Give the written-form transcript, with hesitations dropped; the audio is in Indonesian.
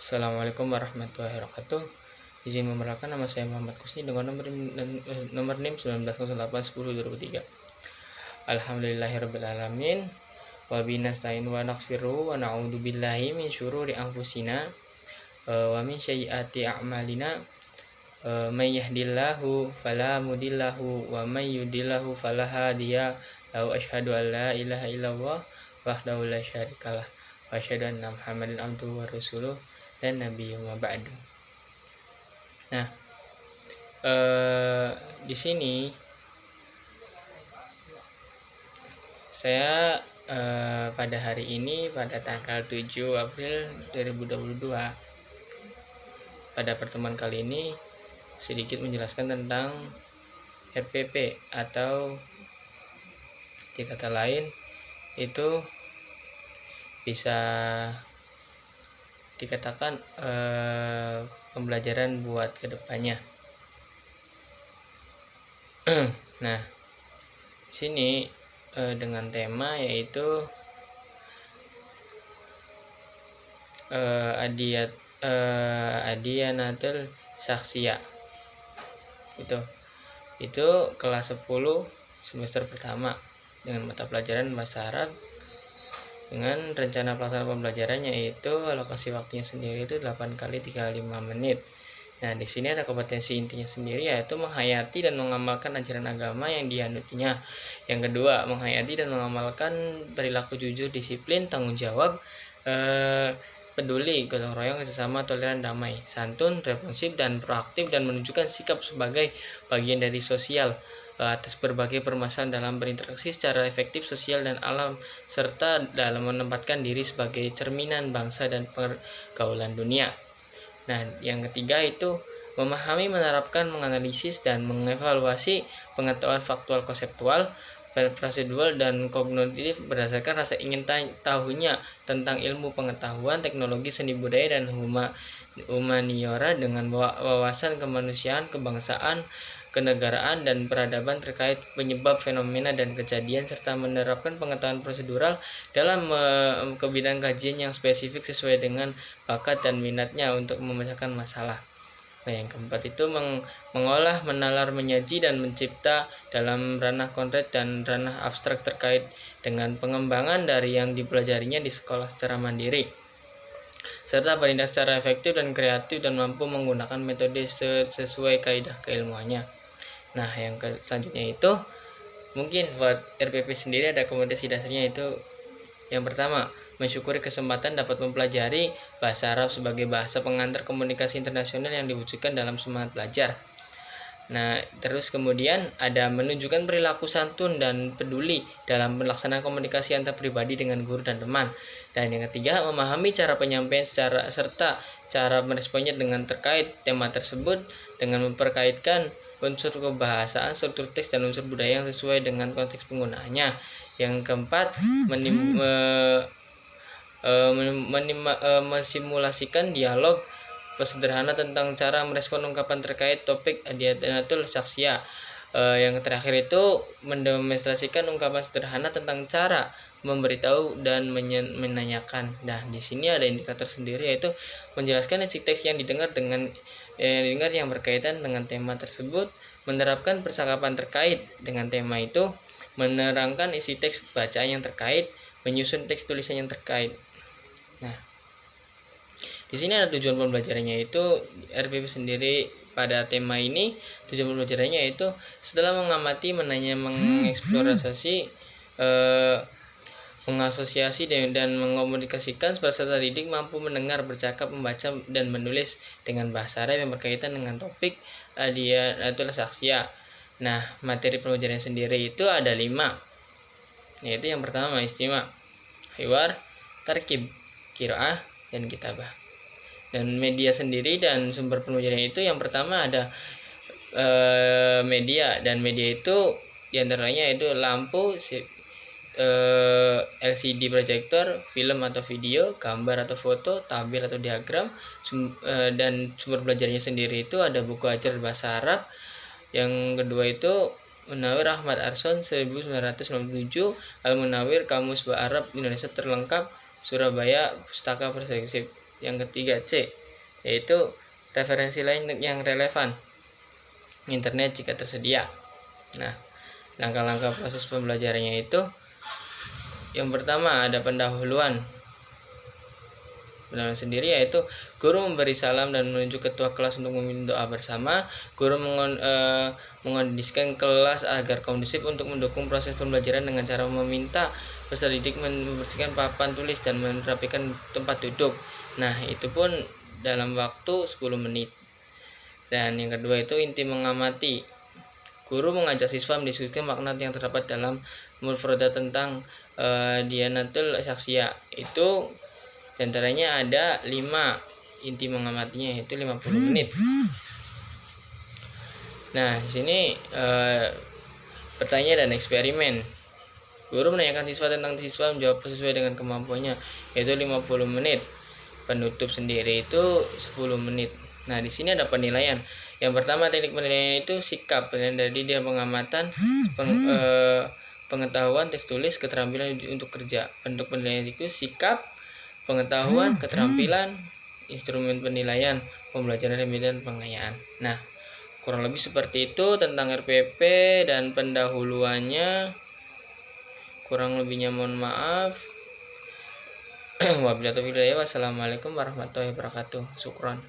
Assalamualaikum warahmatullahi wabarakatuh. Izin memperkenalkan, nama saya Muhammad Kusni dengan nomor NIM 19081023. Alhamdulillahirabbil alamin. Wa binasta'in wa naghfiru wa na'udzu billahi min syururi anfusina wa min sayyiati a'malina. May yahdihillahu fala mudhillalahu wa may yudhlilhu fala hadiya lahu. Asyhadu an la ilaha illallah wahdahu la syarikalah wa asyhadu anna Muhammadan abduhu wa rasuluh dan nabi wa ba'du. Nah, di sini saya pada hari ini pada tanggal 7 April 2022 pada pertemuan kali ini sedikit menjelaskan tentang RPP, atau di kata lain itu bisa dikatakan pembelajaran buat kedepannya. Nah, sini dengan tema yaitu Adiyanatul Saksiyah. Itu kelas 10 semester pertama dengan mata pelajaran bahasa Arab, dengan rencana pelaksanaan pembelajarannya yaitu alokasi waktunya sendiri itu 8 kali 35 menit. Nah, di sini ada kompetensi intinya sendiri yaitu menghayati dan mengamalkan ajaran agama yang dianutinya. Yang kedua, menghayati dan mengamalkan perilaku jujur, disiplin, tanggung jawab, peduli, gotong royong, kerjasama, toleran, damai, santun, responsif, dan proaktif, dan menunjukkan sikap sebagai bagian dari sosial atas berbagai permasalahan dalam berinteraksi secara efektif sosial dan alam, serta dalam menempatkan diri sebagai cerminan bangsa dan pergaulan dunia. Nah, yang ketiga itu memahami, menerapkan, menganalisis, dan mengevaluasi pengetahuan faktual, konseptual, prosedural, dan kognitif berdasarkan rasa ingin tahunya tentang ilmu pengetahuan, teknologi, seni budaya, dan humaniora dengan wawasan kemanusiaan, kebangsaan, kenegaraan, dan peradaban terkait penyebab fenomena dan kejadian, serta menerapkan pengetahuan prosedural dalam ke bidang kajian yang spesifik sesuai dengan bakat dan minatnya untuk memecahkan masalah. Nah, yang keempat itu mengolah, menalar, menyaji, dan mencipta dalam ranah konkret dan ranah abstrak terkait dengan pengembangan dari yang dipelajarinya di sekolah secara mandiri, serta bertindak secara efektif dan kreatif dan mampu menggunakan metode sesuai kaidah keilmuannya. Nah, yang selanjutnya itu mungkin buat RPP sendiri ada kompetensi dasarnya, itu yang pertama, mensyukuri kesempatan dapat mempelajari bahasa Arab sebagai bahasa pengantar komunikasi internasional yang diwujudkan dalam semangat belajar. Nah, terus kemudian ada menunjukkan perilaku santun dan peduli dalam pelaksanaan komunikasi antar pribadi dengan guru dan teman. Dan yang ketiga, memahami cara penyampaian serta cara meresponnya dengan terkait tema tersebut dengan memperkaitkan unsur kebahasaan, struktur teks, dan unsur budaya yang sesuai dengan konteks penggunaannya. Yang keempat, mensimulasikan dialog sederhana tentang cara merespon ungkapan terkait topik Adiyanatul Saksiyah. Yang terakhir itu mendemonstrasikan ungkapan sederhana tentang cara memberitahu dan menanyakan. Nah, di sini ada indikator sendiri yaitu menjelaskan isi teks yang didengar yang berkaitan dengan tema tersebut, menerapkan percakapan terkait dengan tema itu, menerangkan isi teks bacaan yang terkait, menyusun teks tulisan yang terkait. Nah, di sini ada tujuan pembelajarannya itu RPP sendiri pada tema ini. Tujuan pembelajarannya itu setelah mengamati, mengeksplorasi, mengasosiasi dan mengomunikasikan, peserta didik mampu mendengar, bercakap, membaca, dan menulis dengan bahasa Arab yang berkaitan dengan topik Adiyanatul Saksiyah. Nah, materi pembelajaran sendiri itu ada 5, yaitu yang pertama istima, hiwar, tarkib, qiraah, dan kitabah. Dan media sendiri dan sumber pembelajaran itu yang pertama ada media, dan media itu diantaranya itu lampu, LCD projector, film atau video, gambar atau foto, tabel atau diagram, dan sumber belajarnya sendiri itu ada buku ajar bahasa Arab. Yang kedua itu Munawir Ahmad Arson 1997, Al Munawir Kamus Bahasa Arab Indonesia terlengkap, Surabaya, Pustaka Perspektif. Yang ketiga C, yaitu referensi lain yang relevan, internet jika tersedia. Nah, langkah-langkah proses pembelajarannya itu, yang pertama ada pendahuluan. Pendahuluan sendiri yaitu guru memberi salam dan menunjuk ketua kelas untuk memimpin doa bersama. Guru mengondisikan kelas agar kondusif untuk mendukung proses pembelajaran dengan cara meminta peserta didik membersihkan papan tulis dan merapikan tempat duduk. Nah, itu pun dalam waktu 10 menit. Dan yang kedua itu inti mengamati. Guru mengajak siswa mendiskusikan makna yang terdapat dalam mufradat tentang Dianatul Saksiyah. Itu diantaranya ada 5 inti mengamatinya, yaitu 50 menit. Nah, di sini pertanyaan dan eksperimen. Guru menanyakan siswa tentang siswa menjawab sesuai dengan kemampuannya, yaitu 50 menit. Penutup sendiri itu 10 menit. Nah, di sini ada penilaian. Yang pertama, teknik penilaian itu sikap, penilaian dari dia pengamatan, pengetahuan, tes tulis, keterampilan untuk kerja. Bentuk penilaian itu sikap, pengetahuan, keterampilan, instrumen penilaian, pembelajaran dan pengayaan. Nah, kurang lebih seperti itu tentang RPP dan pendahuluannya. Kurang lebihnya mohon maaf. Wabillahi taufiq wal hidayah. Wassalamualaikum warahmatullahi wabarakatuh. Syukron.